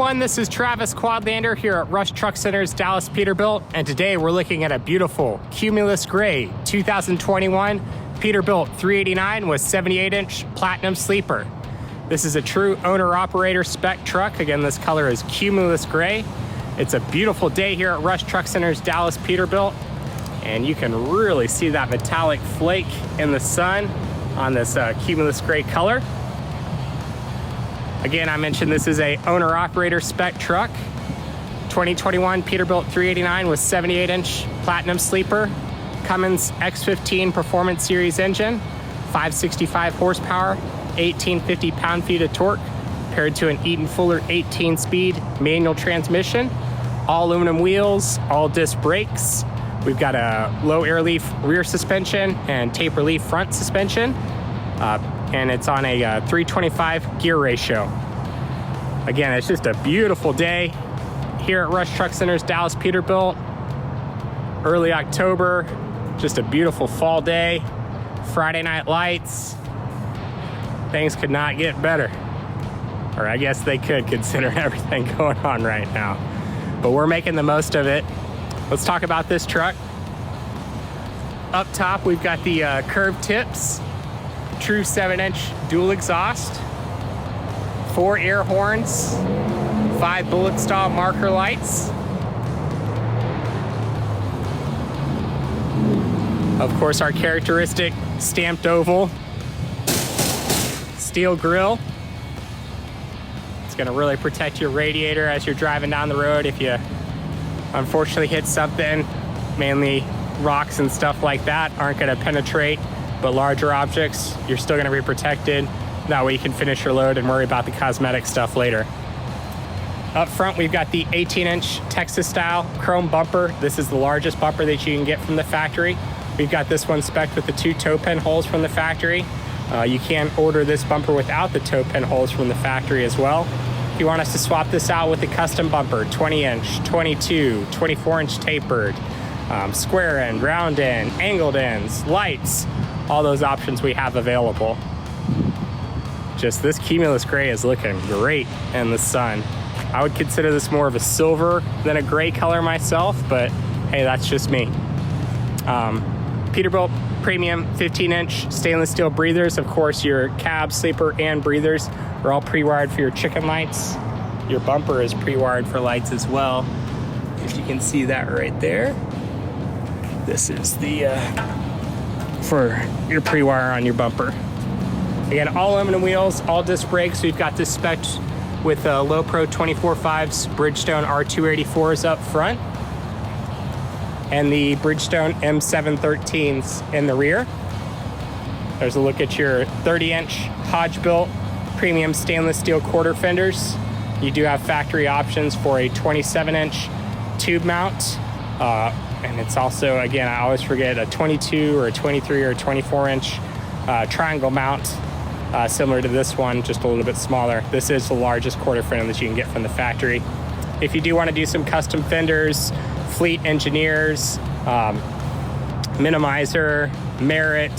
everyone, this is Travis Quadlander here at Rush Truck Center's Dallas Peterbilt, and today we're looking at a beautiful Cumulus Gray 2021 Peterbilt 389 with 78-inch Platinum Sleeper. This is a true owner-operator spec truck. Again, this color is Cumulus Gray. It's a beautiful day here at Rush Truck Center's Dallas Peterbilt, and you can really see that metallic flake in the sun on this Cumulus Gray color. Again, I mentioned this is a owner-operator spec truck. 2021 Peterbilt 389 with 78-inch Platinum Sleeper, Cummins X-15 Performance Series engine, 565 horsepower, 1850 pound-feet of torque, paired to an Eaton Fuller 18-speed manual transmission, all aluminum wheels, all disc brakes. We've got a low air leaf rear suspension and taper leaf front suspension. And it's on a 325 gear ratio. Again, it's just a beautiful day here at Rush Truck Center's Dallas Peterbilt. Early October, just a beautiful fall day. Friday night lights. Things could not get better. Or I guess they could, considering everything going on right now. But we're making the most of it. Let's talk about this truck. Up top, we've got the curved tips. True 7-inch dual exhaust, 4 air horns, 5 bullet style marker lights. Of course, our characteristic stamped oval steel grille. It's going to really protect your radiator as you're driving down the road if you unfortunately hit something. Mainly rocks and stuff like that aren't going to penetrate. But larger objects, you're still gonna be protected. That way you can finish your load and worry about the cosmetic stuff later. Up front, we've got the 18-inch Texas style chrome bumper. This is the largest bumper that you can get from the factory. We've got this one spec'd with the 2 toe pin holes from the factory. You can order this bumper without the toe pin holes from the factory as well. If you want us to swap this out with a custom bumper, 20-inch, 22, 24-inch tapered, square end, round end, angled ends, lights, all those options we have available. Just this Cumulus Gray is looking great in the sun. I would consider this more of a silver than a gray color myself, but hey, that's just me. Peterbilt premium 15-inch stainless steel breathers. Of course, your cab, sleeper, and breathers are all pre-wired for your chicken lights. Your bumper is pre-wired for lights as well. If you can see that right there. This is the for your pre-wire on your bumper. Again, all aluminum wheels, all disc brakes. We've got this spec'd with Low Pro 24.5s, Bridgestone R284s up front, and the Bridgestone M713s in the rear. There's a look at your 30-inch Hogebuilt premium stainless steel quarter fenders. You do have factory options for a 27-inch tube mount. And it's also, again, I always forget, a 22 or a 23 or a 24-inch triangle mount, similar to this one, just a little bit smaller. This is the largest quarter fender that you can get from the factory. If you do want to do some custom fenders, Fleet Engineers, Minimizer, Merit,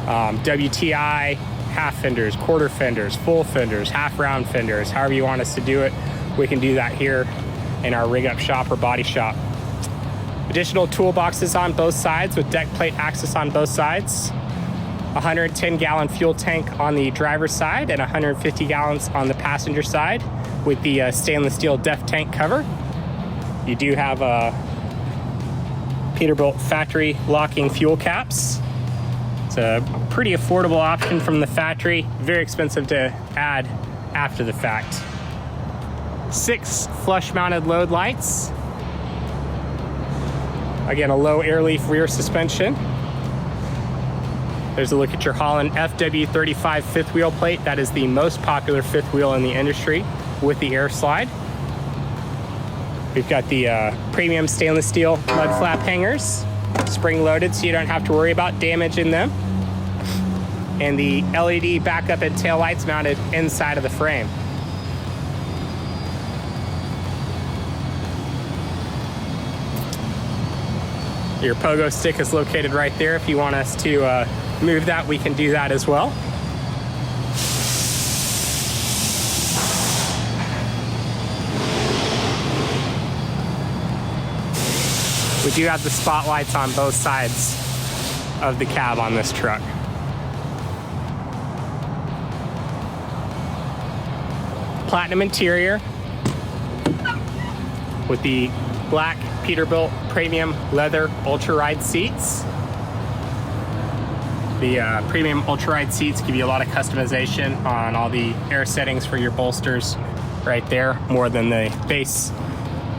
WTI, half fenders, quarter fenders, full fenders, half round fenders, however you want us to do it, we can do that here in our rig up shop or body shop. Additional toolboxes on both sides with deck plate access on both sides. 110-gallon fuel tank on the driver's side and 150 gallons on the passenger side with the stainless steel def tank cover. You do have Peterbilt factory locking fuel caps. It's a pretty affordable option from the factory. Very expensive to add after the fact. 6 flush-mounted load lights. Again, a low air leaf rear suspension. There's a look at your Holland FW35 fifth wheel plate. That is the most popular fifth wheel in the industry with the air slide. We've got the premium stainless steel mud flap hangers, spring loaded so you don't have to worry about damaging them. And the LED backup and tail lights mounted inside of the frame. Your pogo stick is located right there. If you want us to move that, we can do that as well. We do have the spotlights on both sides of the cab on this truck. Platinum interior with the black Peterbilt premium leather UltraRide seats. The premium UltraRide seats give you a lot of customization on all the air settings for your bolsters right there, more than the base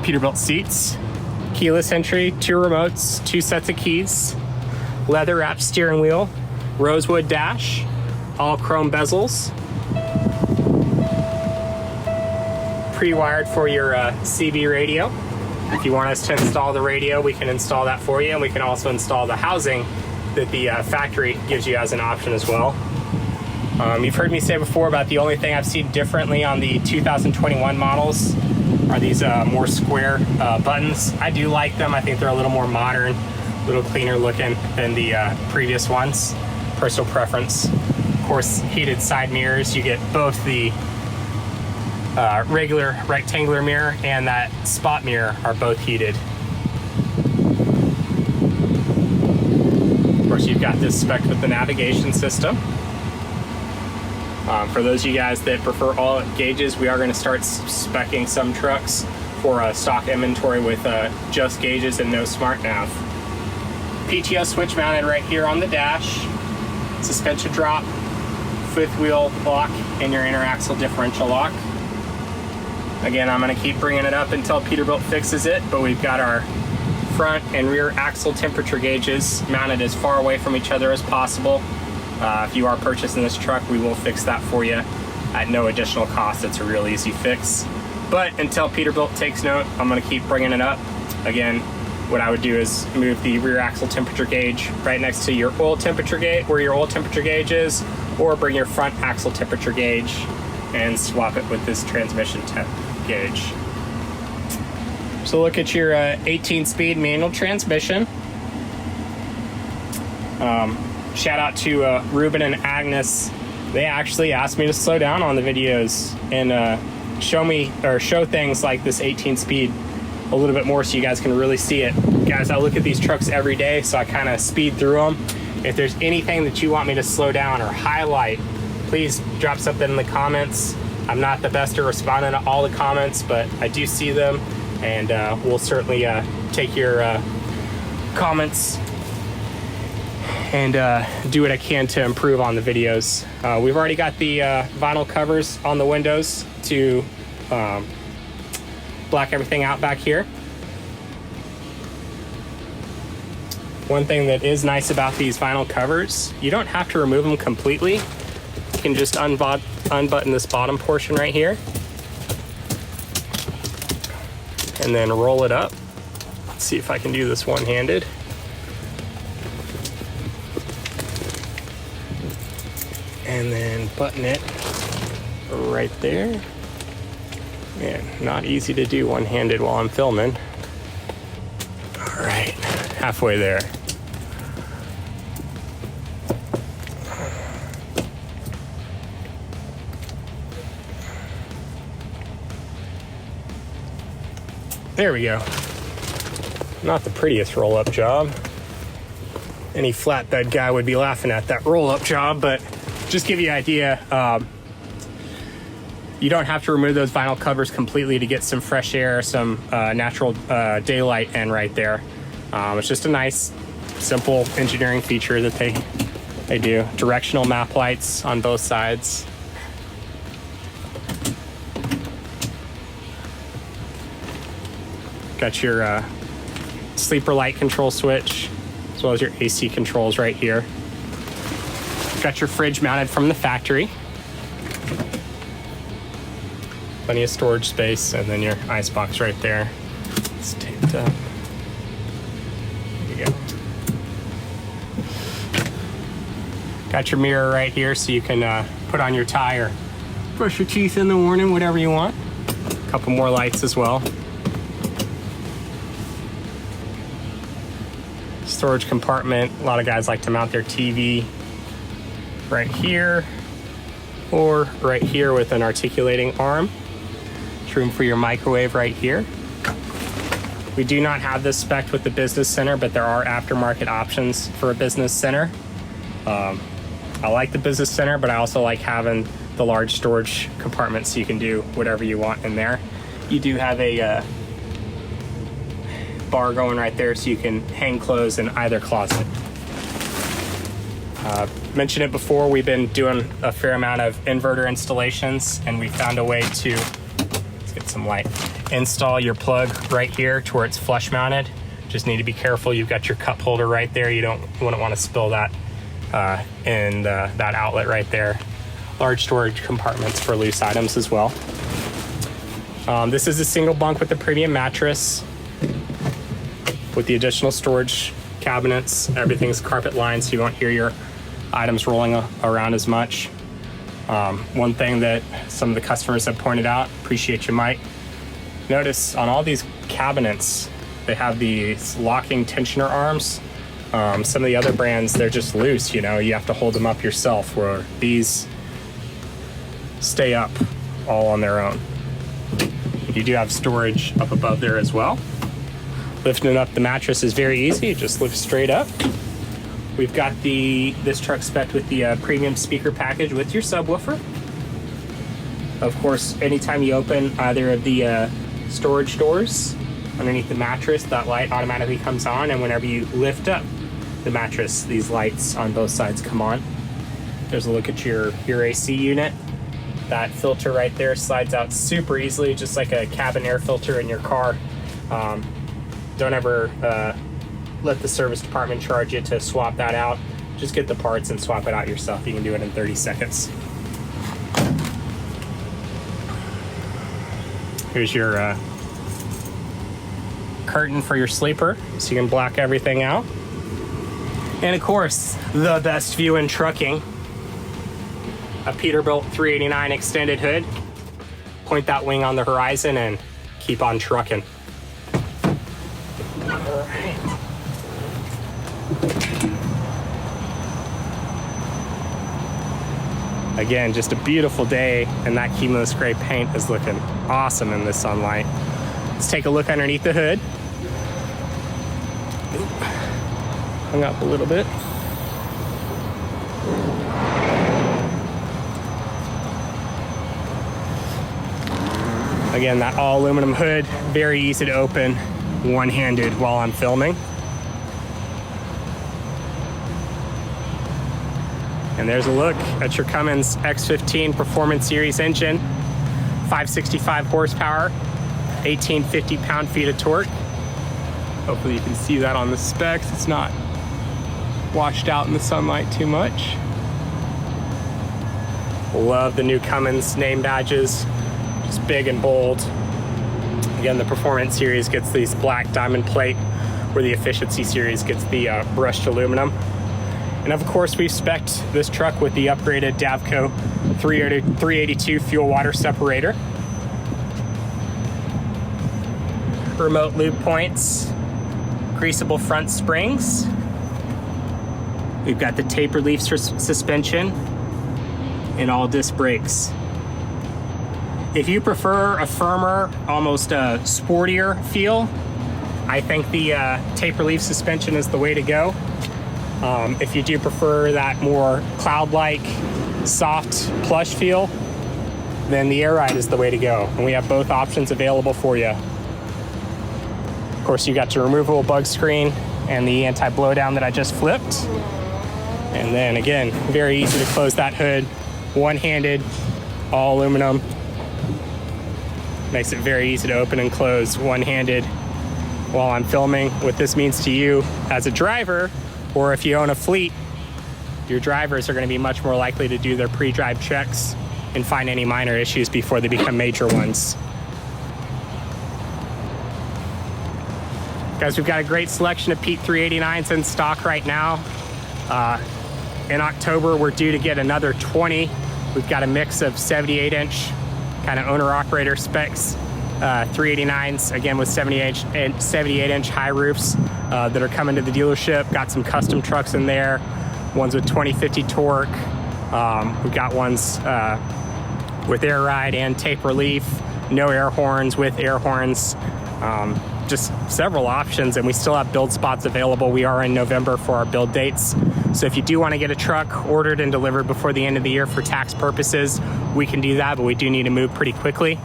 Peterbilt seats. Keyless entry, 2 remotes, 2 sets of keys, leather wrapped steering wheel, rosewood dash, all chrome bezels, pre-wired for your CB radio. If you want us to install the radio, we can install that for you, and we can also install the housing that the factory gives you as an option as well. You've heard me say before about the only thing I've seen differently on the 2021 models are these more square buttons. I do like them. I think they're a little more modern, a little cleaner looking than the previous ones. Personal preference. Of course, heated side mirrors. You get both the regular rectangular mirror and that spot mirror are both heated. Of course, you've got this spec with the navigation system. For those of you guys that prefer all gauges, we are going to start speccing some trucks for stock inventory with just gauges and no smart nav. PTO switch mounted right here on the dash. Suspension drop, fifth wheel lock, and your inner axle differential lock. Again, I'm going to keep bringing it up until Peterbilt fixes it, but we've got our front and rear axle temperature gauges mounted as far away from each other as possible. If you are purchasing this truck, we will fix that for you at no additional cost. It's a real easy fix. But until Peterbilt takes note, I'm going to keep bringing it up. Again, what I would do is move the rear axle temperature gauge right next to your oil temperature gauge, where your oil temperature gauge is, or bring your front axle temperature gauge and swap it with this transmission temp gauge. So look at your 18-speed manual transmission. Shout out to Ruben and Agnes. They actually asked me to slow down on the videos and show things like this 18-speed a little bit more so you guys can really see it. Guys, I look at these trucks every day, so I kind of speed through them. If there's anything that you want me to slow down or highlight, please drop something in the comments. I'm not the best at responding to all the comments, but I do see them, and we'll certainly take your comments and do what I can to improve on the videos. We've already got the vinyl covers on the windows to black everything out back here. One thing that is nice about these vinyl covers, you don't have to remove them completely. You can just unbutton this bottom portion right here and then roll it up. Let's see if I can do this one-handed. And then button it right there. Man, not easy to do one-handed while I'm filming. All right, halfway there. There we go. Not the prettiest roll-up job. Any flatbed guy would be laughing at that roll-up job, but just give you an idea, you don't have to remove those vinyl covers completely to get some fresh air, some natural daylight in right there. It's just a nice, simple engineering feature that they do. Directional map lights on both sides. Got your sleeper light control switch, as well as your AC controls right here. Got your fridge mounted from the factory. Plenty of storage space, and then your ice box right there. It's taped up. There you go. Got your mirror right here so you can put on your tie or brush your teeth in the morning, whatever you want. A couple more lights as well. Storage compartment. A lot of guys like to mount their TV right here or right here with an articulating arm. There's room for your microwave right here. We do not have this spec'd with the business center, but there are aftermarket options for a business center. I like the business center, but I also like having the large storage compartment so you can do whatever you want in there. You do have a bar going right there so you can hang clothes in either closet. Mentioned it before, we've been doing a fair amount of inverter installations, and we found a way to, let's get some light, install your plug right here to where it's flush mounted. Just need to be careful. You've got your cup holder right there. You wouldn't want to spill that in that outlet right there. Large storage compartments for loose items as well. This is a single bunk with the premium mattress with the additional storage cabinets. Everything's carpet lined so you won't hear your items rolling around as much. One thing that some of the customers have pointed out, appreciate you, Mike, notice on all these cabinets, they have these locking tensioner arms. Some of the other brands, they're just loose, you know, you have to hold them up yourself, where these stay up all on their own. You do have storage up above there as well. Lifting up the mattress is very easy, it just lifts straight up. We've got this truck spec'd with the premium speaker package with your subwoofer. Of course, anytime you open either of the storage doors underneath the mattress, that light automatically comes on, and whenever you lift up the mattress, these lights on both sides come on. There's a look at your AC unit. That filter right there slides out super easily, just like a cabin air filter in your car. Don't ever let the service department charge you to swap that out. Just get the parts and swap it out yourself. You can do it in 30 seconds. Here's your curtain for your sleeper, so you can block everything out. And of course, the best view in trucking, a Peterbilt 389 extended hood. Point that wing on the horizon and keep on trucking. Again, just a beautiful day, and that Cumulus Gray paint is looking awesome in the sunlight. Let's take a look underneath the hood. Hung up a little bit. Again, that all aluminum hood, very easy to open one-handed while I'm filming. And there's a look at your Cummins X-15 Performance Series engine, 565 horsepower, 1850 pound-feet of torque. Hopefully you can see that on the specs. It's not washed out in the sunlight too much. Love the new Cummins name badges, just big and bold. Again, the Performance Series gets these black diamond plate, where the Efficiency Series gets the brushed aluminum. And of course, we've spec'd this truck with the upgraded Davco 382 fuel water separator. Remote lube points, greasable front springs. We've got the taper leaf suspension and all disc brakes. If you prefer a firmer, almost a sportier feel, I think the taper leaf suspension is the way to go. If you do prefer that more cloud-like, soft, plush feel, then the UltraRide is the way to go. And we have both options available for you. Of course, you got your removable bug screen and the anti-blowdown that I just flipped. And then again, very easy to close that hood, one-handed, all aluminum. Makes it very easy to open and close one-handed while I'm filming. What this means to you as a driver, or if you own a fleet, your drivers are going to be much more likely to do their pre-drive checks and find any minor issues before they become major ones. Guys, we've got a great selection of Pete 389s in stock right now. In October, we're due to get another 20. We've got a mix of 78-inch kind of owner-operator specs, 389s, again with 78-inch high roofs that are coming to the dealership. Got some custom trucks in there, ones with 2050 torque. We've got ones with UltraRide and tape relief, no air horns with air horns. just several options, and we still have build spots available. We are in November for our build dates. So if you do want to get a truck ordered and delivered before the end of the year for tax purposes, we can do that, but we do need to move pretty quickly.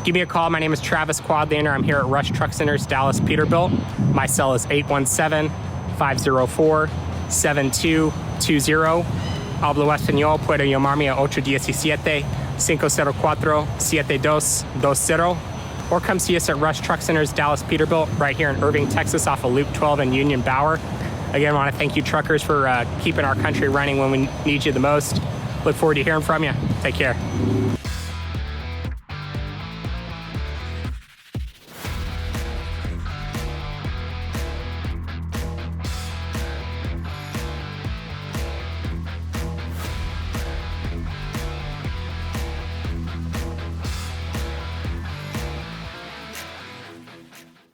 Give me a call. My name is Travis Quadlander. I'm here at Rush Truck Centers, Dallas, Peterbilt. My cell is 817-504-7220. Hablo español. Puede llamarme a 817-504-7220. Or come see us at Rush Truck Centers, Dallas, Peterbilt, right here in Irving, Texas, off of Loop 12 and Union Bower. Again, I want to thank you truckers for keeping our country running when we need you the most. Look forward to hearing from you. Take care.